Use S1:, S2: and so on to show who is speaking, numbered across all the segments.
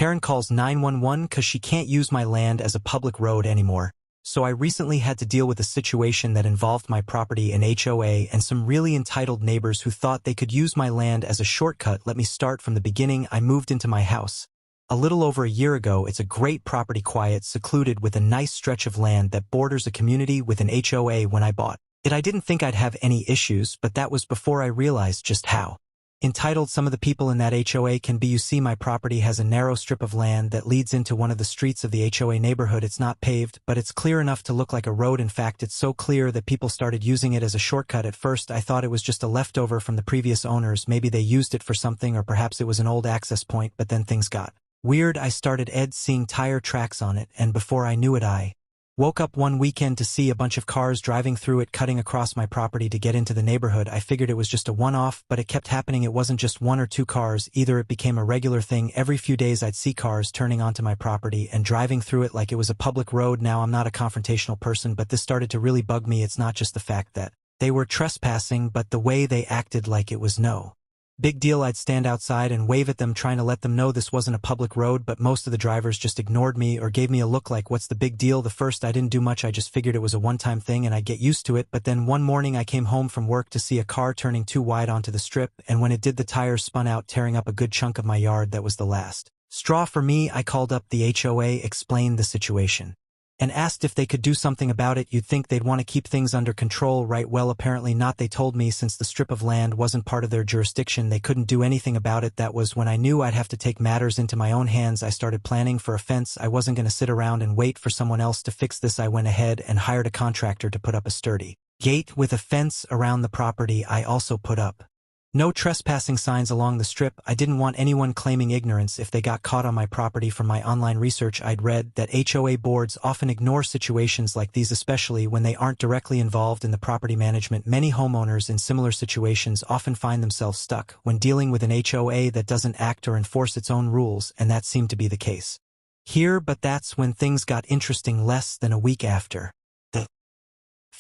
S1: Karen calls 911 because she can't use my land as a public road anymore. So I recently had to deal with a situation that involved my property in HOA and some really entitled neighbors who thought they could use my land as a shortcut. Let me start from the beginning. I moved into my house a little over a year ago. It's a great property, quiet, secluded, with a nice stretch of land that borders a community with an HOA. When I bought it, I didn't think I'd have any issues, but that was before I realized just how entitled some of the people in that HOA can be. You see, my property has a narrow strip of land that leads into one of the streets of the HOA neighborhood. It's not paved, but it's clear enough to look like a road. In fact, it's so clear that people started using it as a shortcut. At first, I thought it was just a leftover from the previous owners. Maybe they used it for something, or perhaps it was an old access point, but then things got weird. I started seeing tire tracks on it, and before I knew it, I woke up one weekend to see a bunch of cars driving through it, cutting across my property to get into the neighborhood. I figured it was just a one-off, but it kept happening. It wasn't just one or two cars either. It became a regular thing. Every few days I'd see cars turning onto my property and driving through it like it was a public road. Now, I'm not a confrontational person, but this started to really bug me. It's not just the fact that they were trespassing, but the way they acted like it was no big deal. I'd stand outside and wave at them, trying to let them know this wasn't a public road, but most of the drivers just ignored me or gave me a look like, what's the big deal? The first, I didn't do much. I just figured it was a one-time thing and I'd get used to it. But then one morning I came home from work to see a car turning too wide onto the strip, and when it did, the tires spun out, tearing up a good chunk of my yard. That was the last straw for me. I called up the HOA, explained the situation, and asked if they could do something about it. You'd think they'd want to keep things under control, right? Well, apparently not. They told me since the strip of land wasn't part of their jurisdiction, they couldn't do anything about it. That was when I knew I'd have to take matters into my own hands. I started planning for a fence. I wasn't going to sit around and wait for someone else to fix this. I went ahead and hired a contractor to put up a sturdy gate with a fence around the property. I also put up no trespassing signs along the strip. I didn't want anyone claiming ignorance if they got caught on my property. From my online research, I'd read that HOA boards often ignore situations like these, especially when they aren't directly involved in the property management. Many homeowners in similar situations often find themselves stuck when dealing with an HOA that doesn't act or enforce its own rules, and that seemed to be the case here. But that's when things got interesting. Less than a week after the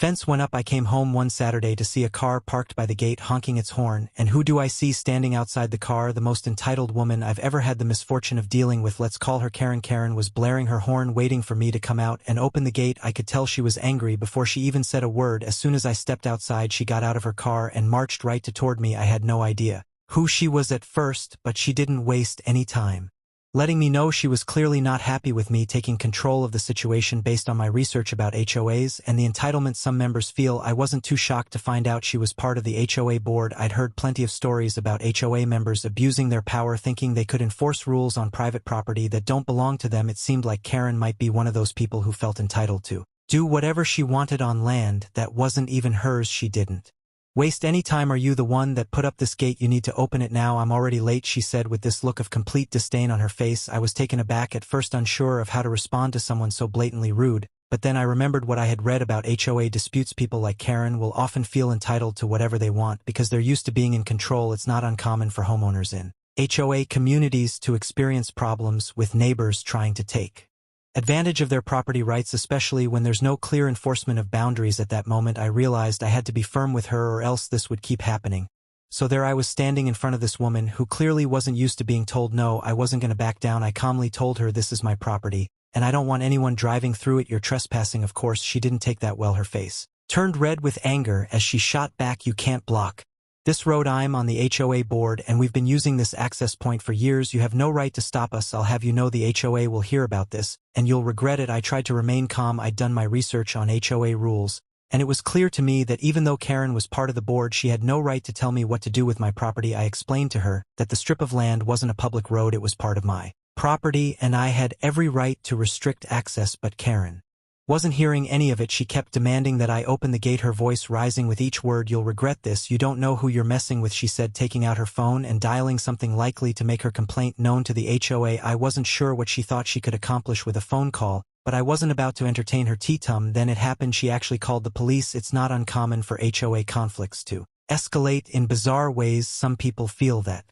S1: fence went up, I came home one Saturday to see a car parked by the gate honking its horn, and who do I see standing outside the car? The most entitled woman I've ever had the misfortune of dealing with. Let's call her Karen. Karen was blaring her horn, waiting for me to come out and open the gate. I could tell she was angry before she even said a word. As soon as I stepped outside, she got out of her car and marched right toward me. I had no idea who she was at first, but she didn't waste any time letting me know she was clearly not happy with me taking control of the situation. Based on my research about HOAs and the entitlement some members feel, I wasn't too shocked to find out she was part of the HOA board. I'd heard plenty of stories about HOA members abusing their power, thinking they could enforce rules on private property that don't belong to them. It seemed like Karen might be one of those people who felt entitled to do whatever she wanted on land that wasn't even hers. She didn't waste any time. Are you the one that put up this gate? You need to open it now. I'm already late, she said with this look of complete disdain on her face. I was taken aback at first, unsure of how to respond to someone so blatantly rude, but then I remembered what I had read about HOA disputes. People like Karen will often feel entitled to whatever they want because they're used to being in control. It's not uncommon for homeowners in HOA communities to experience problems with neighbors trying to take advantage of their property rights, especially when there's no clear enforcement of boundaries. At that moment, I realized I had to be firm with her or else this would keep happening. So there I was, standing in front of this woman who clearly wasn't used to being told no. I wasn't going to back down. I calmly told her, this is my property, and I don't want anyone driving through it. You're trespassing. Of course, she didn't take that well. Her face turned red with anger as she shot back, you can't block this road. I'm on the HOA board and we've been using this access point for years. You have no right to stop us. I'll have you know the HOA will hear about this, and you'll regret it. I tried to remain calm. I'd done my research on HOA rules, and it was clear to me that even though Karen was part of the board, she had no right to tell me what to do with my property. I explained to her that the strip of land wasn't a public road, it was part of my property, and I had every right to restrict access, but Karen wasn't hearing any of it. She kept demanding that I open the gate, her voice rising with each word. You'll regret this. You don't know who you're messing with, she said, taking out her phone and dialing something likely to make her complaint known to the HOA. I wasn't sure what she thought she could accomplish with a phone call, but I wasn't about to entertain her tea-tum. Then it happened. She actually called the police. It's not uncommon for HOA conflicts to escalate in bizarre ways. Some people feel that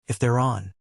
S1: if they're on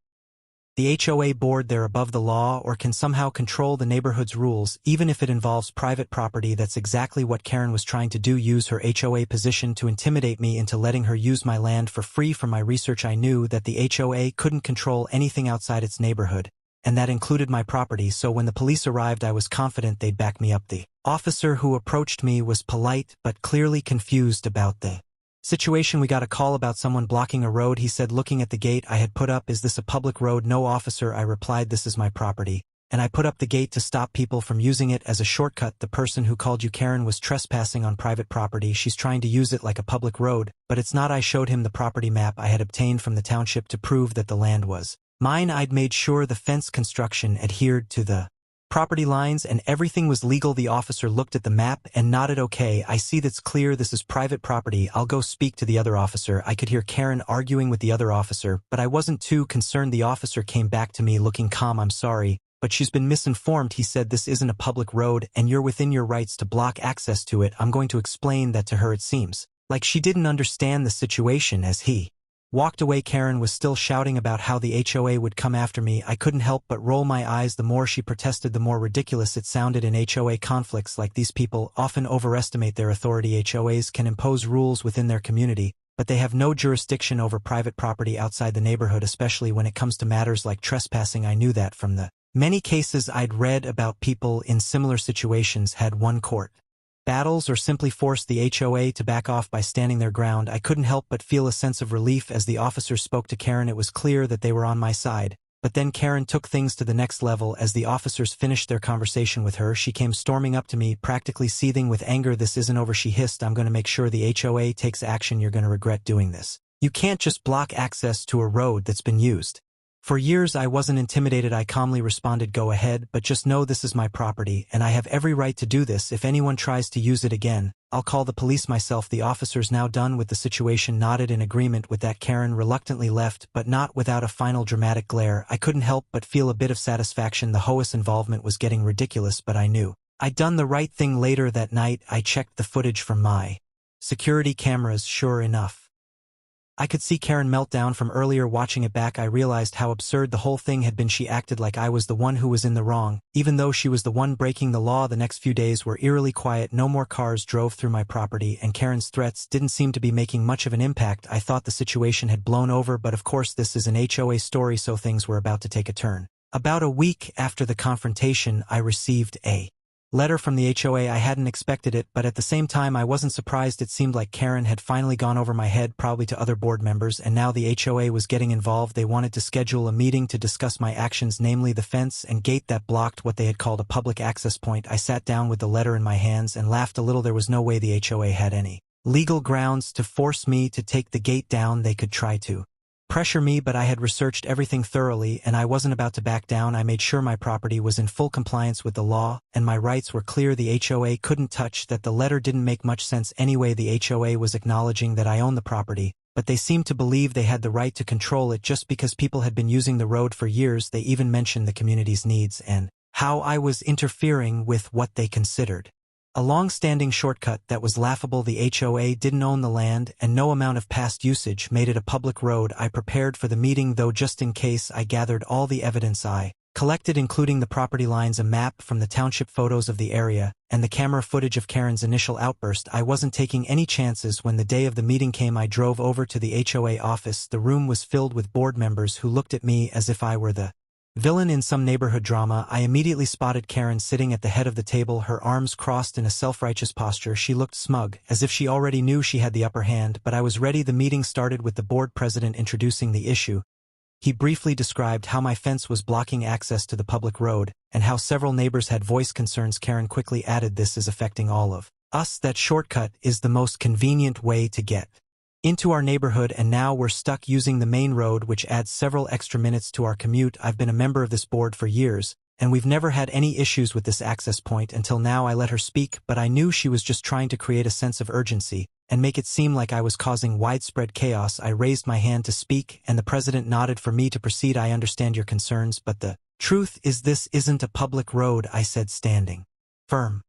S1: the HOA board, they're above the law or can somehow control the neighborhood's rules, even if it involves private property. That's exactly what Karen was trying to do, use her HOA position to intimidate me into letting her use my land for free. From my research, I knew that the HOA couldn't control anything outside its neighborhood, and that included my property, so when the police arrived I was confident they'd back me up. The officer who approached me was polite but clearly confused about the situation. We got a call about someone blocking a road. He said, looking at the gate I had put up, "Is this a public road?" "No, officer," I replied, "this is my property, and I put up the gate to stop people from using it as a shortcut. The person who called you Karen was trespassing on private property. She's trying to use it like a public road, but it's not." I showed him the property map I had obtained from the township to prove that the land was mine. I'd made sure the fence construction adhered to the property lines and everything was legal. The officer looked at the map and nodded. "Okay, I see, that's clear. This is private property. I'll go speak to the other officer." I could hear Karen arguing with the other officer, but I wasn't too concerned. The officer came back to me looking calm. "I'm sorry, but she's been misinformed," he said. "This isn't a public road and you're within your rights to block access to it. I'm going to explain that to her." It seems like she didn't understand the situation. As he walked away, Karen was still shouting about how the HOA would come after me. I couldn't help but roll my eyes. The more she protested, the more ridiculous it sounded. In HOA conflicts like these, people often overestimate their authority. HOAs can impose rules within their community, but they have no jurisdiction over private property outside the neighborhood, especially when it comes to matters like trespassing. I knew that from the many cases I'd read about. People in similar situations had won court battles or simply forced the HOA to back off by standing their ground. I couldn't help but feel a sense of relief as the officer spoke to Karen. It was clear that they were on my side. But then Karen took things to the next level. As the officers finished their conversation with her, she came storming up to me, practically seething with anger. "This isn't over," she hissed. "I'm going to make sure the HOA takes action. You're going to regret doing this. You can't just block access to a road that's been used for years." I wasn't intimidated. I calmly responded, "Go ahead, but just know this is my property, and I have every right to do this. If anyone tries to use it again, I'll call the police myself." The officers, now done with the situation, nodded in agreement with that. Karen reluctantly left, but not without a final dramatic glare. I couldn't help but feel a bit of satisfaction. The HOA's involvement was getting ridiculous, but I knew I'd done the right thing. Later that night, I checked the footage from my security cameras. Sure enough, I could see Karen melt down from earlier. Watching it back, I realized how absurd the whole thing had been. She acted like I was the one who was in the wrong, even though she was the one breaking the law. The next few days were eerily quiet. No more cars drove through my property, and Karen's threats didn't seem to be making much of an impact. I thought the situation had blown over, but of course this is an HOA story, so things were about to take a turn. About a week after the confrontation, I received a letter from the HOA. I hadn't expected it, but at the same time I wasn't surprised. It seemed like Karen had finally gone over my head, probably to other board members, and now the HOA was getting involved. They wanted to schedule a meeting to discuss my actions, namely the fence and gate that blocked what they had called a public access point. I sat down with the letter in my hands and laughed a little. There was no way the HOA had any legal grounds to force me to take the gate down. They could try to pressure me, but I had researched everything thoroughly and I wasn't about to back down. I made sure my property was in full compliance with the law and my rights were clear. The HOA couldn't touch that. The letter didn't make much sense anyway. The HOA was acknowledging that I own the property, but they seemed to believe they had the right to control it just because people had been using the road for years. They even mentioned the community's needs and how I was interfering with what they considered a long-standing shortcut that was laughable. The HOA didn't own the land, and no amount of past usage made it a public road. I prepared for the meeting, though, just in case. I gathered all the evidence I collected, including the property lines, a map from the township, photos of the area, and the camera footage of Karen's initial outburst. I wasn't taking any chances. When the day of the meeting came, I drove over to the HOA office. The room was filled with board members who looked at me as if I were the villain in some neighborhood drama. I immediately spotted Karen sitting at the head of the table, her arms crossed in a self-righteous posture. She looked smug, as if she already knew she had the upper hand, but I was ready. The meeting started with the board president introducing the issue. He briefly described how my fence was blocking access to the public road, and how several neighbors had voiced concerns. Karen quickly added, "This is affecting all of us. That shortcut is the most convenient way to get into our neighborhood, and now we're stuck using the main road, which adds several extra minutes to our commute. I've been a member of this board for years, and we've never had any issues with this access point until now." I let her speak, but I knew she was just trying to create a sense of urgency and make it seem like I was causing widespread chaos. I raised my hand to speak, and the president nodded for me to proceed. "I understand your concerns, but the truth is this isn't a public road," I said, standing firm.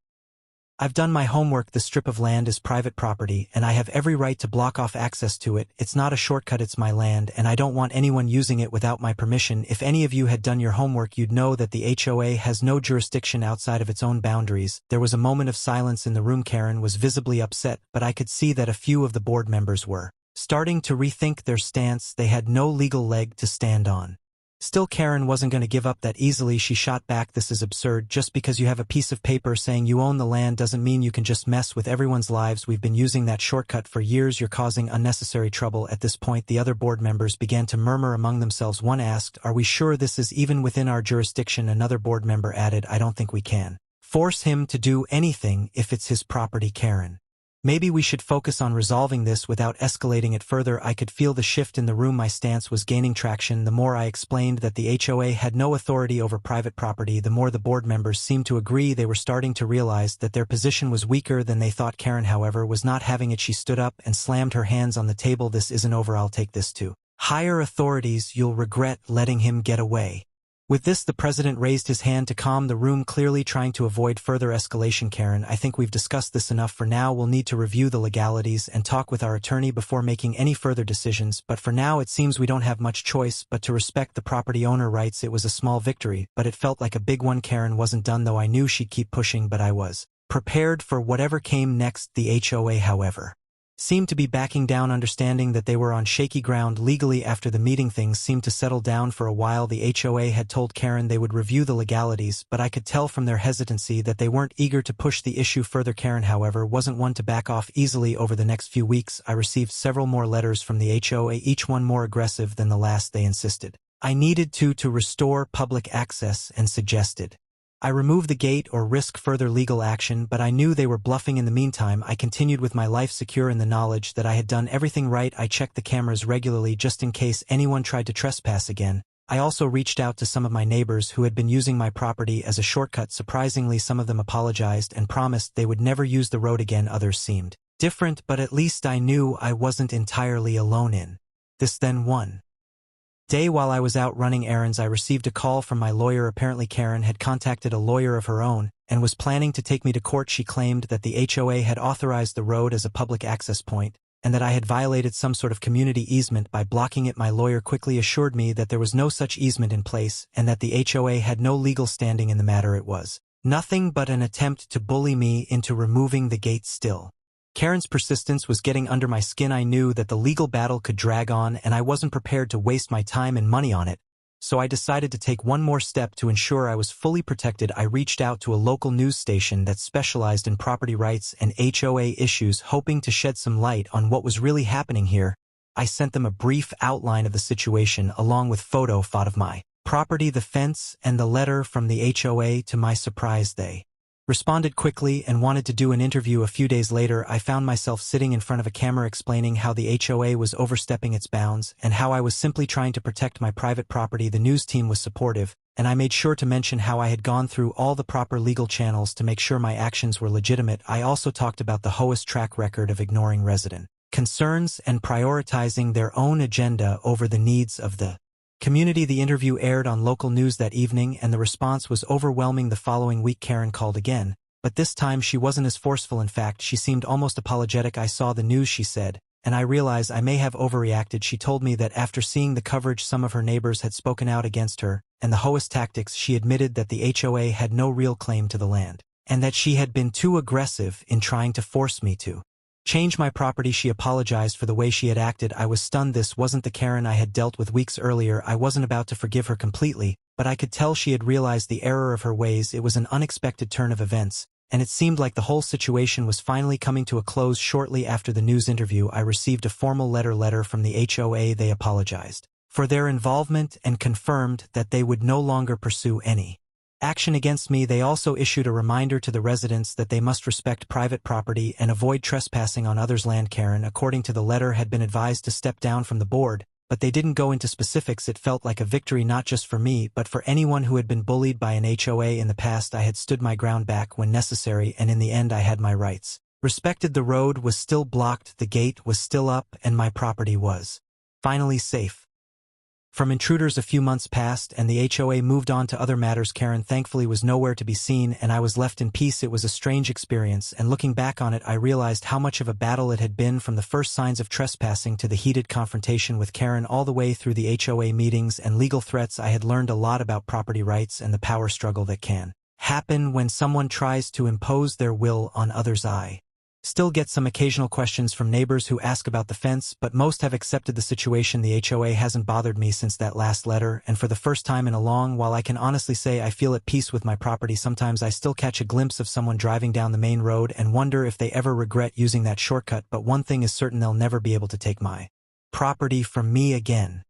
S1: "I've done my homework. The strip of land is private property, and I have every right to block off access to it. It's not a shortcut, it's my land, and I don't want anyone using it without my permission. If any of you had done your homework, you'd know that the HOA has no jurisdiction outside of its own boundaries." There was a moment of silence in the room. Karen was visibly upset, but I could see that a few of the board members were starting to rethink their stance. They had no legal leg to stand on. Still, Karen wasn't going to give up that easily. She shot back, "This is absurd. Just because you have a piece of paper saying you own the land doesn't mean you can just mess with everyone's lives. We've been using that shortcut for years. You're causing unnecessary trouble." At this point, the other board members began to murmur among themselves. One asked, "Are we sure this is even within our jurisdiction?" Another board member added, "I don't think we can force him to do anything if it's his property, Karen. Maybe we should focus on resolving this without escalating it further." I could feel the shift in the room. My stance was gaining traction. The more I explained that the HOA had no authority over private property, the more the board members seemed to agree. They were starting to realize that their position was weaker than they thought. Karen, however, was not having it. She stood up and slammed her hands on the table. "This isn't over. I'll take this to higher authorities. You'll regret letting him get away." With this, the president raised his hand to calm the room, clearly trying to avoid further escalation. "Karen, I think we've discussed this enough for now. We'll need to review the legalities and talk with our attorney before making any further decisions, but for now it seems we don't have much choice but to respect the property owner rights." It was a small victory, but it felt like a big one. Karen wasn't done, though. I knew she'd keep pushing, but I was prepared for whatever came next. The HOA, however, seemed to be backing down, understanding that they were on shaky ground legally. After the meeting, things seemed to settle down for a while. The HOA had told Karen they would review the legalities, but I could tell from their hesitancy that they weren't eager to push the issue further. Karen, however, wasn't one to back off easily. Over the next few weeks, I received several more letters from the HOA, each one more aggressive than the last. They insisted I needed to restore public access and suggested I remove the gate or risk further legal action, but I knew they were bluffing. In the meantime, I continued with my life, secure in the knowledge that I had done everything right. I checked the cameras regularly just in case anyone tried to trespass again. I also reached out to some of my neighbors who had been using my property as a shortcut. Surprisingly, some of them apologized and promised they would never use the road again. Others seemed different, but at least I knew I wasn't entirely alone in this. Then one day, while I was out running errands, I received a call from my lawyer. Apparently, Karen had contacted a lawyer of her own and was planning to take me to court. She claimed that the HOA had authorized the road as a public access point and that I had violated some sort of community easement by blocking it. My lawyer quickly assured me that there was no such easement in place and that the HOA had no legal standing in the matter. It was nothing but an attempt to bully me into removing the gate. Still, Karen's persistence was getting under my skin. I knew that the legal battle could drag on, and I wasn't prepared to waste my time and money on it, so I decided to take one more step to ensure I was fully protected. I reached out to a local news station that specialized in property rights and HOA issues, hoping to shed some light on what was really happening here. I sent them a brief outline of the situation, along with photo of my property, the fence, and the letter from the HOA. To my surprise, they responded quickly and wanted to do an interview. A few days later, I found myself sitting in front of a camera explaining how the HOA was overstepping its bounds and how I was simply trying to protect my private property. The news team was supportive, and I made sure to mention how I had gone through all the proper legal channels to make sure my actions were legitimate. I also talked about the HOA's track record of ignoring resident concerns and prioritizing their own agenda over the needs of the community. The interview aired on local news that evening, and the response was overwhelming. The following week, Karen called again, but this time she wasn't as forceful. In fact, she seemed almost apologetic. "I saw the news," she said, "and I realize I may have overreacted." She told me that after seeing the coverage, some of her neighbors had spoken out against her and the HOA's tactics. She admitted that the HOA had no real claim to the land, and that she had been too aggressive in trying to force me to change my property. She apologized for the way she had acted. I was stunned. This wasn't the Karen I had dealt with weeks earlier. I wasn't about to forgive her completely, but I could tell she had realized the error of her ways. It was an unexpected turn of events, and it seemed like the whole situation was finally coming to a close. Shortly after the news interview, I received a formal letter from the HOA. They apologized for their involvement and confirmed that they would no longer pursue any action against me. They also issued a reminder to the residents that they must respect private property and avoid trespassing on others' land. Karen, according to the letter, had been advised to step down from the board, but they didn't go into specifics. It felt like a victory not just for me, but for anyone who had been bullied by an HOA in the past. I had stood my ground back when necessary, and in the end I had my rights respected. The road was still blocked, the gate was still up, and my property was finally safe from intruders. A few months passed, and the HOA moved on to other matters. Karen thankfully was nowhere to be seen, and I was left in peace. It was a strange experience, and looking back on it, I realized how much of a battle it had been, from the first signs of trespassing to the heated confrontation with Karen, all the way through the HOA meetings and legal threats. I had learned a lot about property rights and the power struggle that can happen when someone tries to impose their will on others. I Still get some occasional questions from neighbors who ask about the fence, but most have accepted the situation. The HOA hasn't bothered me since that last letter, and for the first time in a long while I can honestly say I feel at peace with my property. Sometimes I still catch a glimpse of someone driving down the main road and wonder if they ever regret using that shortcut, but one thing is certain: they'll never be able to take my property from me again.